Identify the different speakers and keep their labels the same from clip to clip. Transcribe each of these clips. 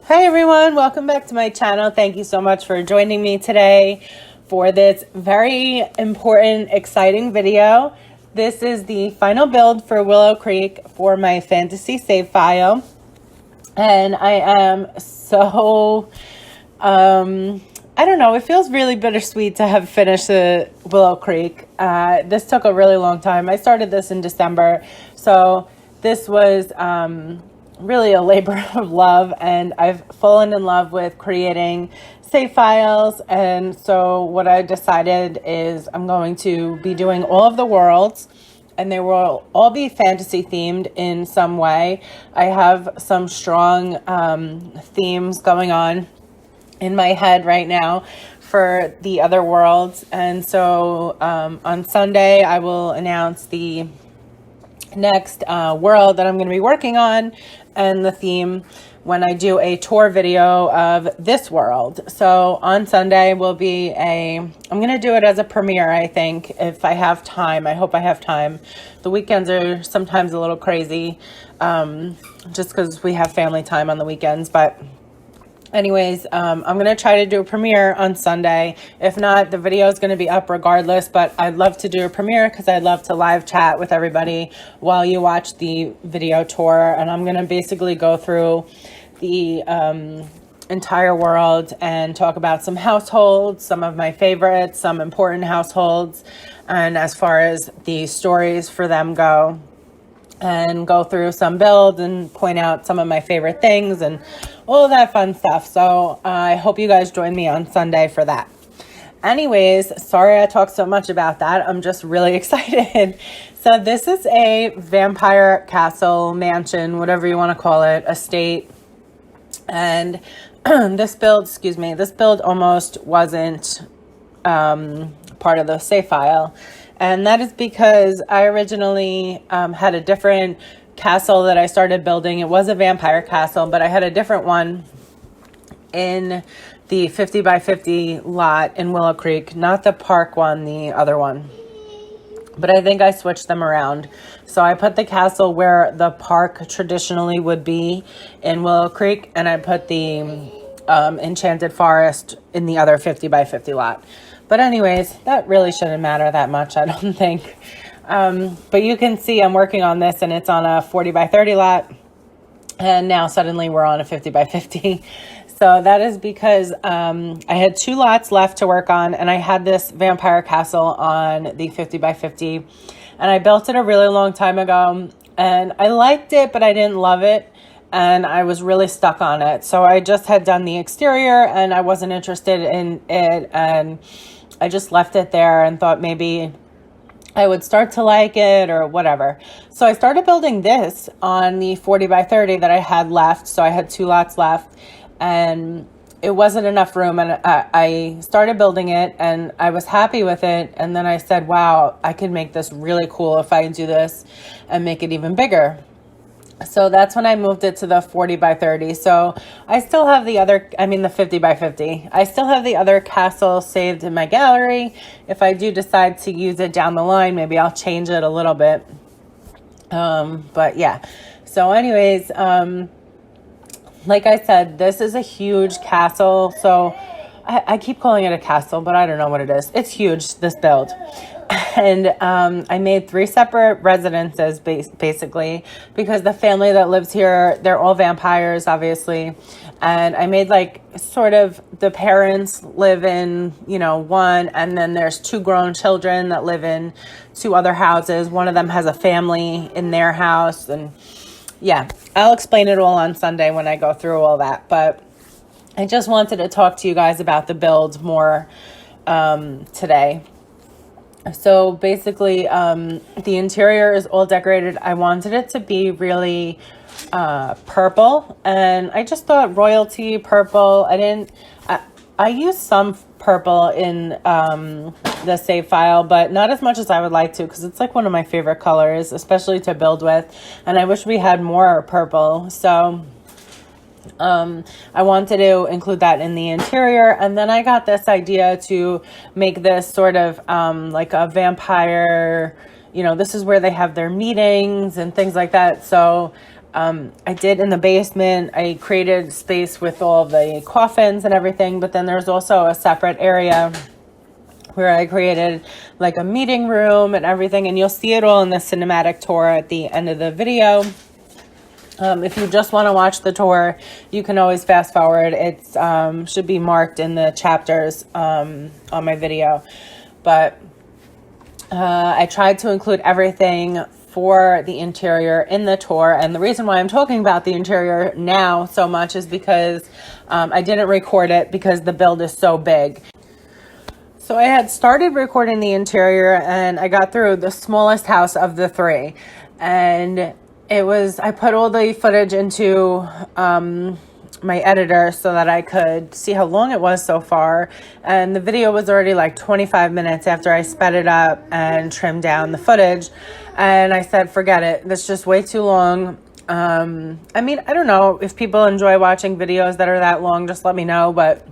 Speaker 1: Hi everyone, welcome back to my channel. Thank you so much for joining me today for this very important, exciting video. This is the final build for Willow Creek for my fantasy save file. And I am so, I don't know, it feels really bittersweet to have finished the Willow Creek. This took a really long time. I started this in December, so this was really a labor of love, and I've fallen in love with creating save files. And so what I decided is I'm going to be doing all of the worlds, and they will all be fantasy themed in some way. I have some strong themes going on in my head right now for the other worlds. And so on Sunday I will announce the next world that I'm going to be working on and the theme when I do a tour video of this world. So on Sunday will be I'm going to do it as a premiere, I think, if I have time. I hope I have time. The weekends are sometimes a little crazy, just because we have family time on the weekends. But anyways, I'm going to try to do a premiere on Sunday. If not, the video is going to be up regardless, but I'd love to do a premiere because I'd love to live chat with everybody while you watch the video tour. And I'm going to basically go through the entire world and talk about some households, some of my favorites, some important households, and as far as the stories for them go, and go through some builds and point out some of my favorite things and all of that fun stuff. So I hope you guys join me on Sunday for that. Anyways, sorry I talked so much about that. I'm just really excited. So this is a vampire castle, mansion, whatever you want to call it, estate. And this build almost wasn't part of the save file. And that is because I originally had a different castle that I started building. It was a vampire castle, but I had a different one in the 50 by 50 lot in Willow Creek, not the park one, the other one. But I think I switched them around. So I put the castle where the park traditionally would be in Willow Creek, and I put the enchanted forest in the other 50 by 50 lot. But anyways, that really shouldn't matter that much, I don't think. But you can see I'm working on this, and it's on a 40 by 30 lot. And now suddenly we're on a 50 by 50. So that is because I had 2 lots left to work on, and I had this vampire castle on the 50 by 50. And I built it a really long time ago, and I liked it, but I didn't love it. And I was really stuck on it. So I just had done the exterior, and I wasn't interested in it. And I just left it there and thought maybe I would start to like it or whatever. So I started building this on the 40 by 30 that I had left. So I had 2 lots left, and it wasn't enough room. And I started building it, and I was happy with it. And then I said, wow, I could make this really cool if I do this and make it even bigger. So that's when I moved it to the 40 by 30. So I still have the 50 by 50. I still have the other castle saved in my gallery. If I do decide to use it down the line, maybe I'll change it a little bit. But yeah. So anyways, like I said, this is a huge castle. So I keep calling it a castle, but I don't know what it is. It's huge, this build. And I made 3 separate residences basically, because the family that lives here, they're all vampires, obviously. And I made like sort of the parents live in, one, and then there's 2 grown children that live in 2 other houses. One of them has a family in their house. And yeah, I'll explain it all on Sunday when I go through all that. But I just wanted to talk to you guys about the build more today. So basically, the interior is all decorated. I wanted it to be really purple, and I just thought royalty purple. I used some purple in the save file, but not as much as I would like to, because it's like one of my favorite colors, especially to build with. And I wish we had more purple. So I wanted to include that in the interior. And then I got this idea to make this sort of like a vampire, this is where they have their meetings and things like that. So I did in the basement. I created space with all the coffins and everything, but then there's also a separate area where I created like a meeting room and everything, and you'll see it all in the cinematic tour at the end of the video. If you just want to watch the tour, you can always fast forward. It's should be marked in the chapters on my video, but I tried to include everything for the interior in the tour. And the reason why I'm talking about the interior now so much is because I didn't record it because the build is so big. So I had started recording the interior and I got through the smallest house of the three. And I put all the footage into my editor so that I could see how long it was so far. And the video was already like 25 minutes after I sped it up and trimmed down the footage. And I said, forget it. That's just way too long. I mean, I don't know if people enjoy watching videos that are that long, just let me know. But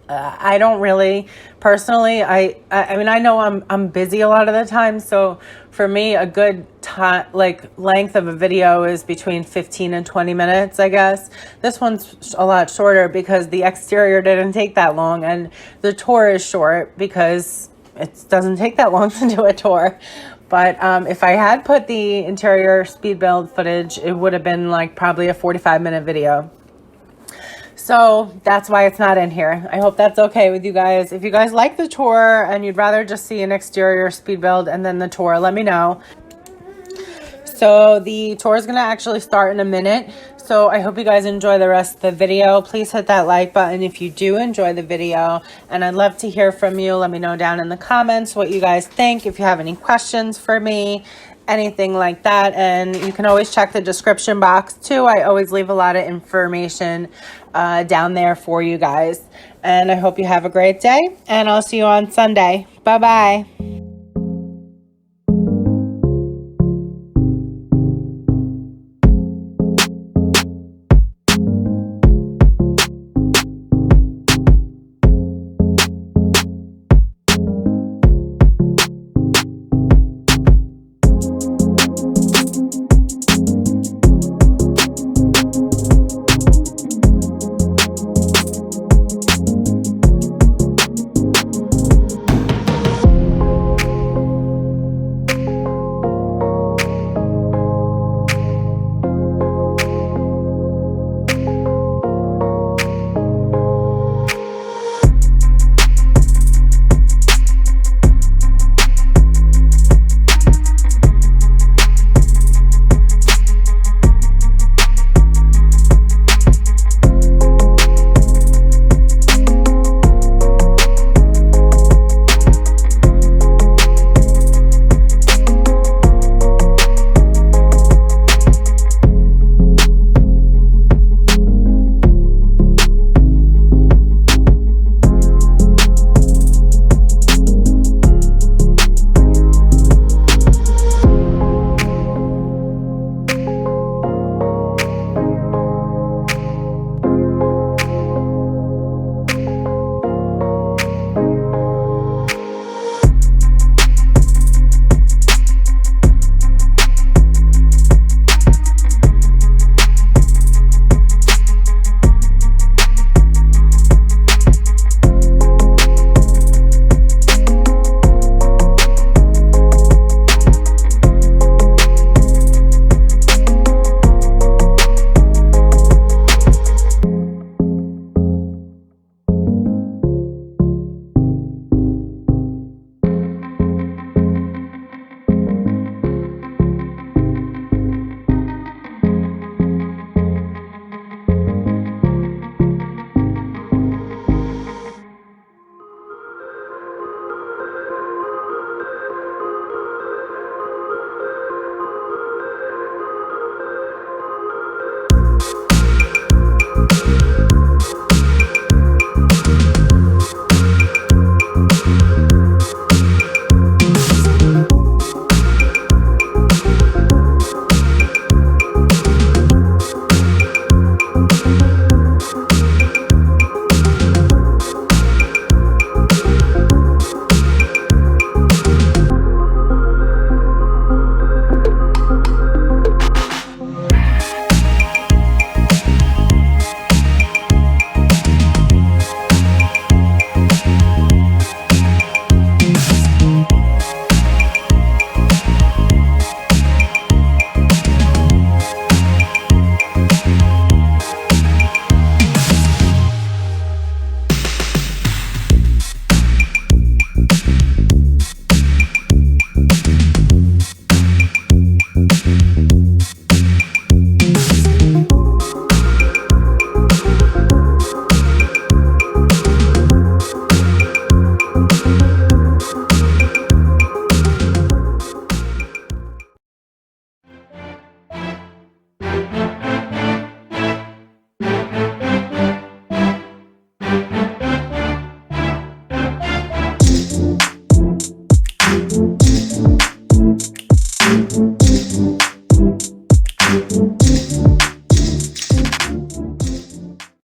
Speaker 1: I don't really personally. I mean, I know I'm busy a lot of the time. So for me, a good time, like length of a video is between 15 and 20 minutes, I guess. This one's a lot shorter because the exterior didn't take that long, and the tour is short because it doesn't take that long to do a tour. But if I had put the interior speed build footage, it would have been like probably a 45-minute video. So that's why it's not in here. I hope that's okay with you guys. If you guys like the tour and you'd rather just see an exterior speed build and then the tour, let me know. So the tour is going to actually start in a minute. So I hope you guys enjoy the rest of the video. Please hit that like button if you do enjoy the video. And I'd love to hear from you. Let me know down in the comments what you guys think. If you have any questions for me, anything like that. And you can always check the description box too. I always leave a lot of information down there for you guys. And I hope you have a great day. And I'll see you on Sunday. Bye-bye.